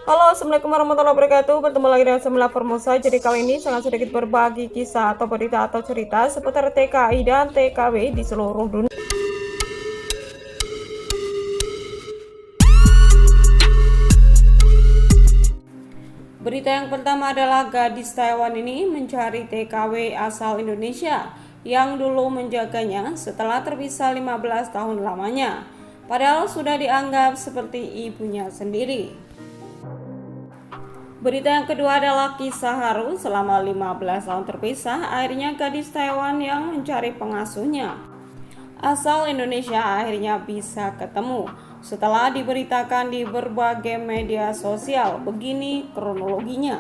Halo, assalamualaikum warahmatullahi wabarakatuh. Bertemu lagi dengan Semila Formosa. Jadi kali ini sangat sedikit berbagi kisah atau berita atau cerita seputar TKI dan TKW di seluruh dunia. Berita yang pertama adalah gadis Taiwan ini mencari TKW asal Indonesia yang dulu menjaganya setelah terpisah 15 tahun lamanya. Padahal sudah dianggap seperti ibunya sendiri. Berita yang kedua adalah kisah haru selama 15 tahun terpisah, akhirnya gadis Taiwan yang mencari pengasuhnya asal Indonesia akhirnya bisa ketemu setelah diberitakan di berbagai media sosial. Begini kronologinya.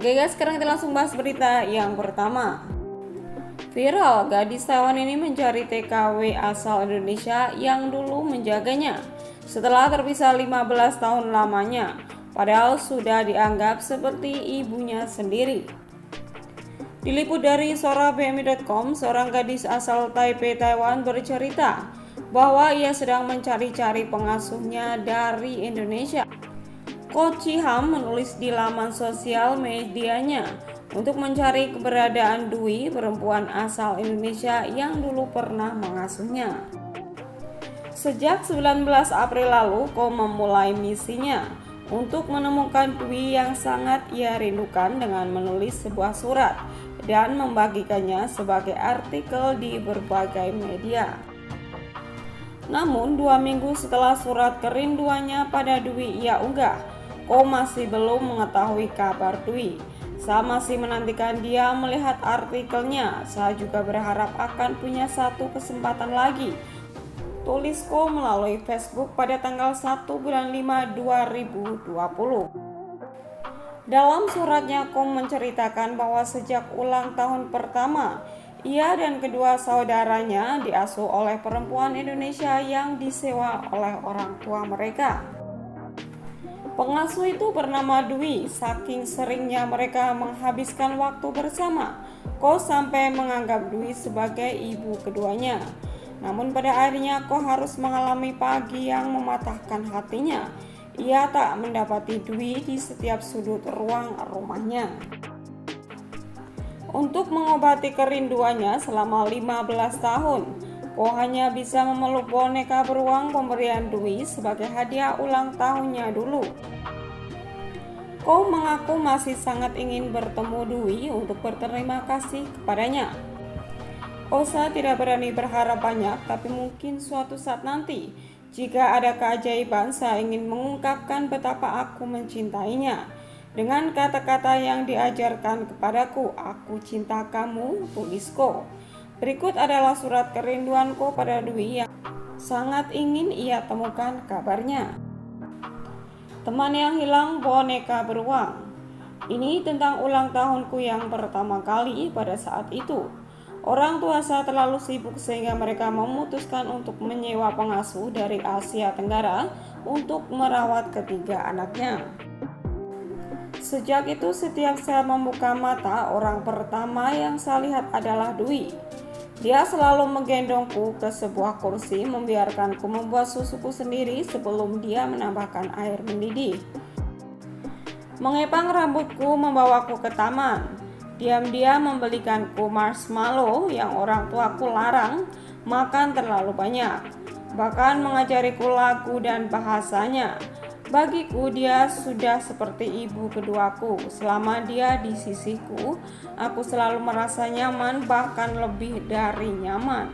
Oke guys, sekarang kita langsung bahas berita yang pertama. Viral, gadis Taiwan ini mencari TKW asal Indonesia yang dulu menjaganya setelah terpisah 15 tahun lamanya. Padahal sudah dianggap seperti ibunya sendiri. Diliput dari sorabmi.com, seorang gadis asal Taipei, Taiwan bercerita bahwa ia sedang mencari-cari pengasuhnya dari Indonesia. Ko Chiham menulis di laman sosial medianya untuk mencari keberadaan Dwi, perempuan asal Indonesia yang dulu pernah mengasuhnya. Sejak 19 April lalu, Ko memulai misinya untuk menemukan Dwi yang sangat ia rindukan dengan menulis sebuah surat dan membagikannya sebagai artikel di berbagai media. Namun 2 minggu setelah surat kerinduannya pada Dwi ia unggah, Ko masih belum mengetahui kabar Dwi. Saya masih menantikan dia melihat artikelnya. Saya juga berharap akan punya satu kesempatan lagi, tulis Ko melalui Facebook pada tanggal 1 bulan 5 2020. Dalam suratnya, Ko menceritakan bahwa sejak ulang tahun pertama, ia dan kedua saudaranya diasuh oleh perempuan Indonesia yang disewa oleh orang tua mereka. Pengasuh itu bernama Dwi. Saking seringnya mereka menghabiskan waktu bersama, Ko sampai menganggap Dwi sebagai ibu keduanya. Namun pada akhirnya Ko harus mengalami pagi yang mematahkan hatinya. Ia tak mendapati Dwi di setiap sudut ruang rumahnya. Untuk mengobati kerinduannya selama 15 tahun, Ko hanya bisa memeluk boneka beruang pemberian Dwi sebagai hadiah ulang tahunnya dulu. Ko mengaku masih sangat ingin bertemu Dwi untuk berterima kasih kepadanya. Osa tidak berani berharap banyak, tapi mungkin suatu saat nanti, jika ada keajaiban, saya ingin mengungkapkan betapa aku mencintainya. Dengan kata-kata yang diajarkan kepadaku, aku cinta kamu, tulis Ko. Berikut adalah surat kerinduan Ko pada Dwi yang sangat ingin ia temukan kabarnya. Teman yang hilang, boneka beruang. Ini tentang ulang tahunku yang pertama kali. Pada saat itu, orang tua saya terlalu sibuk sehingga mereka memutuskan untuk menyewa pengasuh dari Asia Tenggara untuk merawat ketiga anaknya. Sejak itu setiap saya membuka mata, orang pertama yang saya lihat adalah Dwi. Dia selalu menggendongku ke sebuah kursi, membiarkanku membuat susuku sendiri sebelum dia menambahkan air mendidih. Mengepang rambutku, membawaku ke taman. Diam-diam membelikanku marshmallow yang orang tuaku larang makan terlalu banyak. Bahkan mengajariku lagu dan bahasanya. Bagiku dia sudah seperti ibu keduaku. Selama dia di sisiku, aku selalu merasa nyaman, bahkan lebih dari nyaman.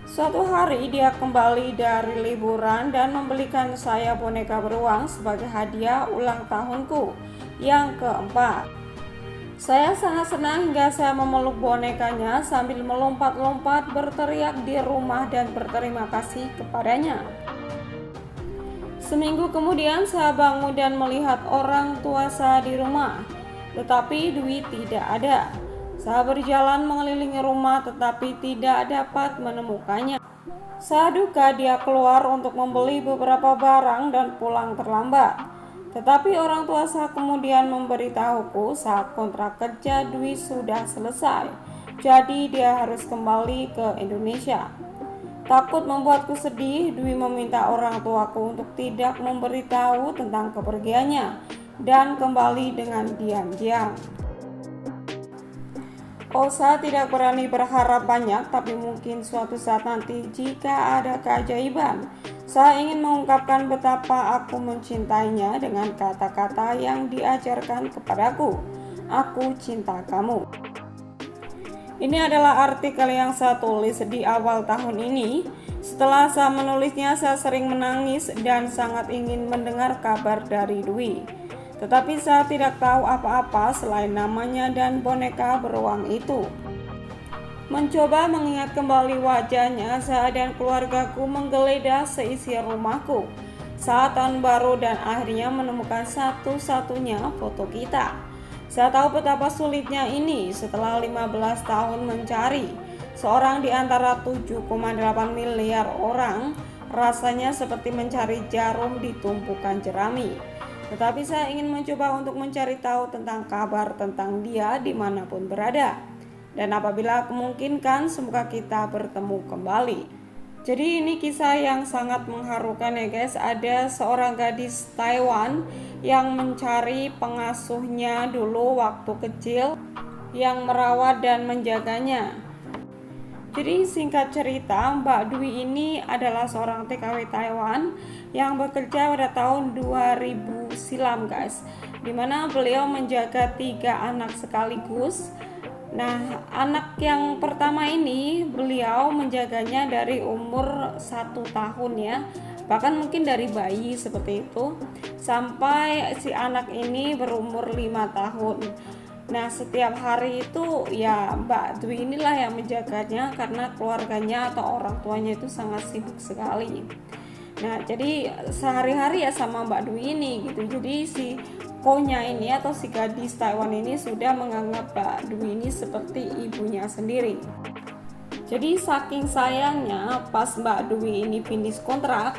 Suatu hari dia kembali dari liburan dan membelikan saya boneka beruang sebagai hadiah ulang tahunku yang keempat. Saya sangat senang hingga saya memeluk bonekanya sambil melompat-lompat berteriak di rumah dan berterima kasih kepadanya. Seminggu kemudian saya bangun dan melihat orang tua saya di rumah, tetapi Dwi tidak ada. Saya berjalan mengelilingi rumah tetapi tidak dapat menemukannya. Saya duga dia keluar untuk membeli beberapa barang dan pulang terlambat. Tetapi orang tua saya kemudian memberitahuku saat kontrak kerja Dwi sudah selesai, jadi dia harus kembali ke Indonesia. Takut membuatku sedih, Dwi meminta orang tuaku untuk tidak memberitahu tentang kepergiannya dan kembali dengan diam-diam. Osa tidak berani berharap banyak, tapi mungkin suatu saat nanti jika ada keajaiban. Saya ingin mengungkapkan betapa aku mencintainya dengan kata-kata yang diajarkan kepadaku. Aku cinta kamu. Ini adalah artikel yang saya tulis di awal tahun ini. Setelah saya menulisnya, saya sering menangis dan sangat ingin mendengar kabar dari Dwi. Tetapi saya tidak tahu apa-apa selain namanya dan boneka beruang itu. Mencoba mengingat kembali wajahnya, saya dan keluargaku menggeledah seisi rumahku saat tahun baru dan akhirnya menemukan satu-satunya foto kita. Saya tahu betapa sulitnya ini setelah 15 tahun mencari seorang di antara 7,8 miliar orang. Rasanya seperti mencari jarum di tumpukan jerami. Tetapi saya ingin mencoba untuk mencari tahu tentang kabar tentang dia dimanapun berada. Dan apabila memungkinkan, semoga kita bertemu kembali. Jadi ini kisah yang sangat mengharukan ya guys. Ada seorang gadis Taiwan yang mencari pengasuhnya dulu waktu kecil yang merawat dan menjaganya. Jadi singkat cerita, Mbak Dwi ini adalah seorang TKW Taiwan yang bekerja pada tahun 2000 silam guys, dimana beliau menjaga 3 anak sekaligus. Nah, anak yang pertama ini beliau menjaganya dari umur 1 tahun ya, bahkan mungkin dari bayi seperti itu, sampai si anak ini berumur 5 tahun. Nah, setiap hari itu ya Mbak Dwi inilah yang menjaganya karena keluarganya atau orang tuanya itu sangat sibuk sekali. Nah, jadi sehari-hari ya sama Mbak Dwi ini gitu. Jadi si konya ini atau si gadis Taiwan ini sudah menganggap Mbak Dwi ini seperti ibunya sendiri. Jadi saking sayangnya pas Mbak Dwi ini finish kontrak,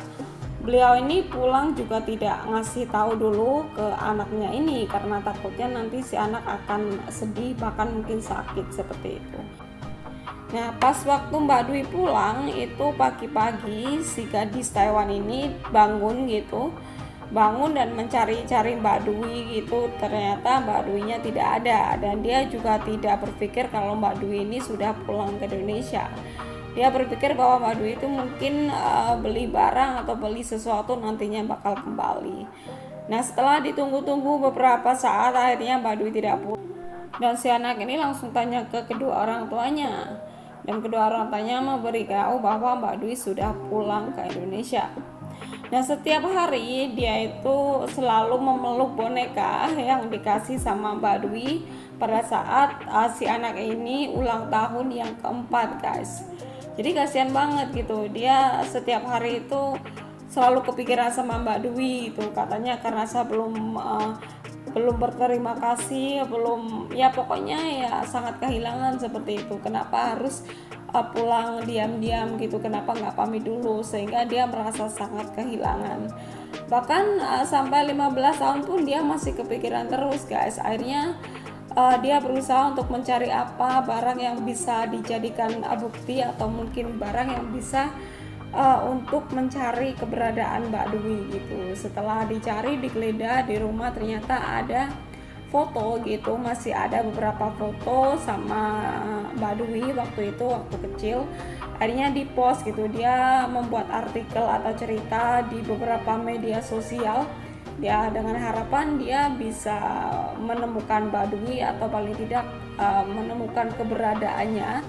beliau ini pulang juga tidak ngasih tahu dulu ke anaknya ini karena takutnya nanti si anak akan sedih bahkan mungkin sakit seperti itu. Nah, pas waktu Mbak Dwi pulang itu pagi-pagi si gadis Taiwan ini bangun dan mencari-cari Mbak Dwi gitu. Ternyata Mbak Dwi-nya tidak ada dan dia juga tidak berpikir kalau Mbak Dwi ini sudah pulang ke Indonesia. Dia berpikir bahwa Mbak Dwi itu mungkin beli barang atau beli sesuatu nantinya bakal kembali. Nah, setelah ditunggu-tunggu beberapa saat akhirnya Mbak Dwi tidak pulang. Dan si anak ini langsung tanya ke kedua orang tuanya. Dan kedua orang tuanya memberitahu bahwa Mbak Dwi sudah pulang ke Indonesia. Nah, setiap hari dia itu selalu memeluk boneka yang dikasih sama Mbak Dwi pada saat si anak ini ulang tahun yang keempat guys. Jadi kasihan banget gitu, dia setiap hari itu selalu kepikiran sama Mbak Dwi itu, katanya karena saya belum berterima kasih, ya pokoknya ya sangat kehilangan seperti itu. Kenapa harus pulang diam-diam gitu, kenapa nggak pamit dulu, sehingga dia merasa sangat kehilangan. Bahkan sampai 15 tahun pun dia masih kepikiran terus guys. Akhirnya dia berusaha untuk mencari apa barang yang bisa dijadikan bukti atau mungkin barang yang bisa untuk mencari keberadaan Mbak Dwi gitu. Setelah dicari, digeledah di rumah, ternyata ada foto gitu, masih ada beberapa foto sama Mbak Dwi waktu kecil. Akhirnya di post gitu, dia membuat artikel atau cerita di beberapa media sosial. Dia dengan harapan dia bisa menemukan Mbak Dwi atau paling tidak menemukan keberadaannya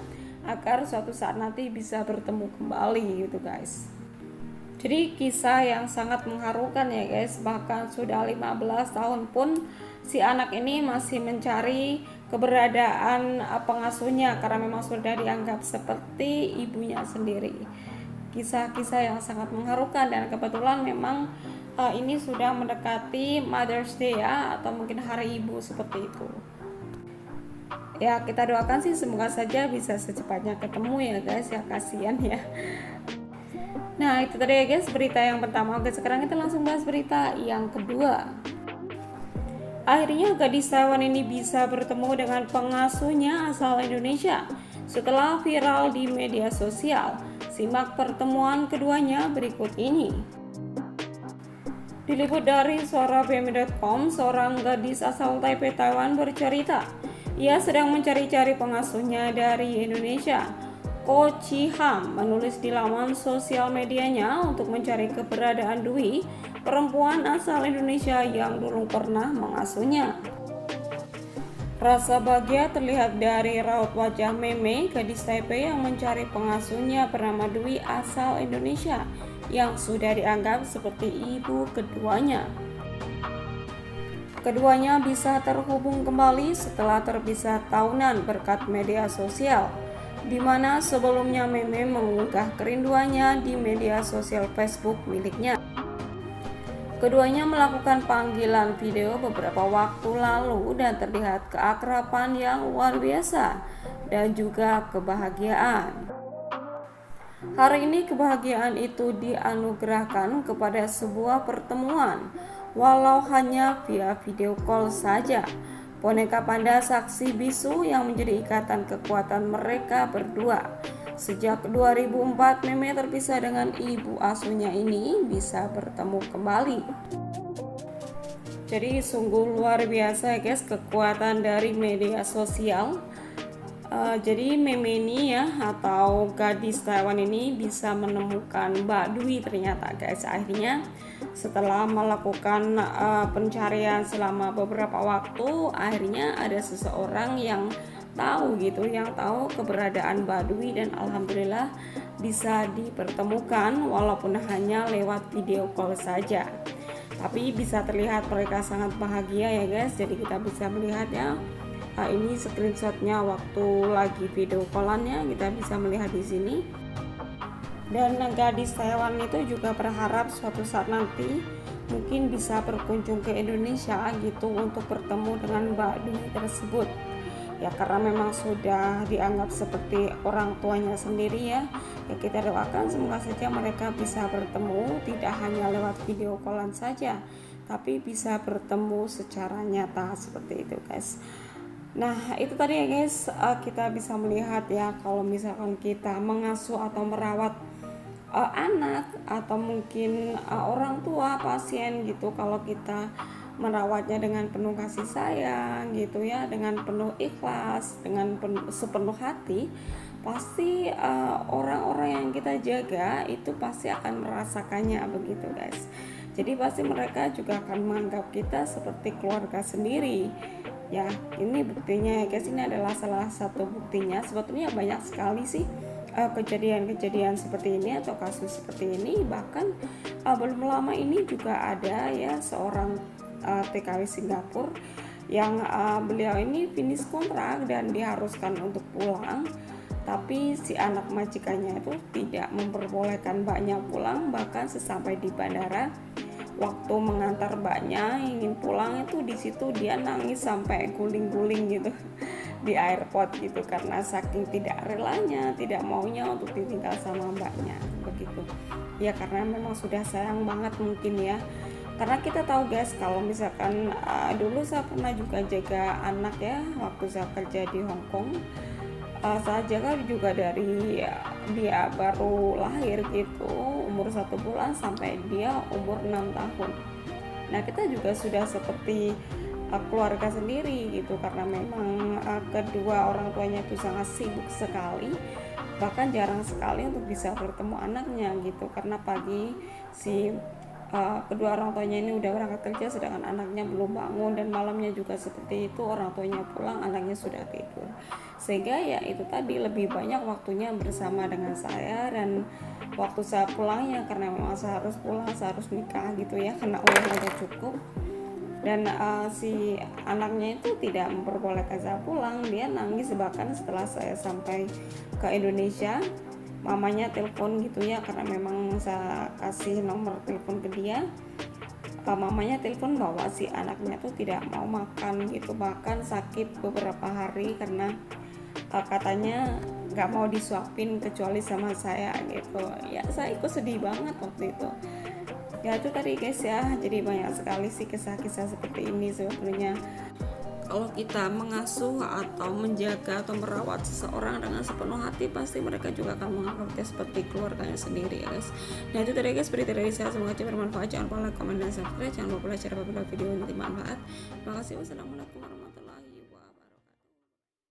agar suatu saat nanti bisa bertemu kembali gitu guys. Jadi kisah yang sangat mengharukan ya guys. Bahkan sudah 15 tahun pun si anak ini masih mencari keberadaan pengasuhnya karena memang sudah dianggap seperti ibunya sendiri. Kisah-kisah yang sangat mengharukan dan kebetulan memang ini sudah mendekati Mother's Day ya, atau mungkin hari ibu seperti itu. Ya kita doakan sih semoga saja bisa secepatnya ketemu ya guys, ya kasihan ya. Nah itu tadi ya guys berita yang pertama. Oke, sekarang kita langsung bahas berita yang kedua. Akhirnya gadis Taiwan ini bisa bertemu dengan pengasuhnya asal Indonesia. setelah viral di media sosial. Simak pertemuan keduanya berikut ini. Diliput dari suarabmi.com, seorang gadis asal Taipei, Taiwan bercerita, ia sedang mencari-cari pengasuhnya dari Indonesia. Ko Chi Ham menulis di laman sosial medianya untuk mencari keberadaan Dwi, perempuan asal Indonesia yang dulu pernah mengasuhnya. Rasa bahagia terlihat dari raut wajah Meme, gadis Taipei yang mencari pengasuhnya bernama Dwi asal Indonesia, yang sudah dianggap seperti ibu keduanya. Keduanya bisa terhubung kembali setelah terpisah tahunan berkat media sosial, di mana sebelumnya Meme mengunggah kerinduannya di media sosial Facebook miliknya. Keduanya melakukan panggilan video beberapa waktu lalu dan terlihat keakraban yang luar biasa dan juga kebahagiaan. Hari ini kebahagiaan itu dianugerahkan kepada sebuah pertemuan, walau hanya via video call saja. Boneka panda saksi bisu yang menjadi ikatan kekuatan mereka berdua. Sejak 2004 Meme terpisah dengan ibu asuhnya ini bisa bertemu kembali. Jadi sungguh luar biasa guys kekuatan dari media sosial. Jadi Meme ini ya, atau gadis Taiwan ini bisa menemukan Mbak Dwi ternyata guys. Akhirnya setelah melakukan pencarian selama beberapa waktu, akhirnya ada seseorang yang tahu gitu, yang tahu keberadaan Mbak Dwi, dan alhamdulillah bisa dipertemukan walaupun hanya lewat video call saja. Tapi bisa terlihat mereka sangat bahagia ya guys. Jadi kita bisa melihat ya. Ini screenshotnya waktu lagi video callannya, kita bisa melihat di sini. Dan gadis Taiwan itu juga berharap suatu saat nanti mungkin bisa berkunjung ke Indonesia gitu untuk bertemu dengan Mbak Dwi tersebut. Ya karena memang sudah dianggap seperti orang tuanya sendiri ya. Ya kita doakan semoga saja mereka bisa bertemu, tidak hanya lewat video callan saja, tapi bisa bertemu secara nyata seperti itu guys. Nah itu tadi ya guys, kita bisa melihat ya kalau misalkan kita mengasuh atau merawat anak atau mungkin orang tua pasien gitu, kalau kita merawatnya dengan penuh kasih sayang gitu ya, dengan penuh ikhlas, dengan sepenuh hati, pasti orang-orang yang kita jaga itu pasti akan merasakannya begitu guys. Jadi pasti mereka juga akan menganggap kita seperti keluarga sendiri. Ya ini buktinya ya guys, ini adalah salah satu buktinya. Sebetulnya banyak sekali sih kejadian-kejadian seperti ini atau kasus seperti ini. Bahkan belum lama ini juga ada ya seorang TKW Singapura yang beliau ini finish kontrak dan diharuskan untuk pulang, tapi si anak majikannya itu tidak memperbolehkan mbaknya pulang. Bahkan sesampai di bandara, waktu mengantar mbaknya ingin pulang itu di situ dia nangis sampai guling-guling gitu di airport gitu, karena saking tidak relanya, tidak maunya untuk ditinggal sama mbaknya begitu ya, karena memang sudah sayang banget mungkin ya. Karena kita tahu guys, kalau misalkan dulu saya pernah juga jaga anak ya waktu saya kerja di Hong Kong. Saya jaga juga dari dia baru lahir gitu, umur 1 bulan sampai dia umur 6 tahun. Nah kita juga sudah seperti keluarga sendiri gitu, karena memang kedua orang tuanya itu sangat sibuk sekali, bahkan jarang sekali untuk bisa bertemu anaknya gitu, karena pagi si kedua orang tuanya ini udah berangkat kerja sedangkan anaknya belum bangun, dan malamnya juga seperti itu, orang tuanya pulang anaknya sudah tidur, sehingga ya itu tadi lebih banyak waktunya bersama dengan saya. Dan waktu saya pulangnya karena memang saya harus pulang, saya harus nikah gitu ya, karena uangnya udah cukup, dan si anaknya itu tidak memperbolehkan saya pulang. Dia nangis bahkan setelah saya sampai ke Indonesia, mamanya telepon gitu ya, karena memang saya kasih nomor telepon ke dia. Mamanya telepon bahwa si anaknya tuh tidak mau makan gitu, bahkan sakit beberapa hari karena katanya nggak mau disuapin kecuali sama saya gitu ya. Saya ikut sedih banget waktu itu ya. Itu tadi guys ya, jadi banyak sekali sih kisah-kisah seperti ini sebetulnya. Kalau kita mengasuh atau menjaga atau merawat seseorang dengan sepenuh hati, pasti mereka juga akan menganggap kita seperti keluarganya sendiri ya guys. Nah itu tadi guys berita dari saya, semoga bermanfaat. Jangan lupa like, komen, dan subscribe. Jangan lupa belajar apabila video ini bermanfaat. Terima kasih. Wassalamualaikum warahmatullahi wabarakatuh.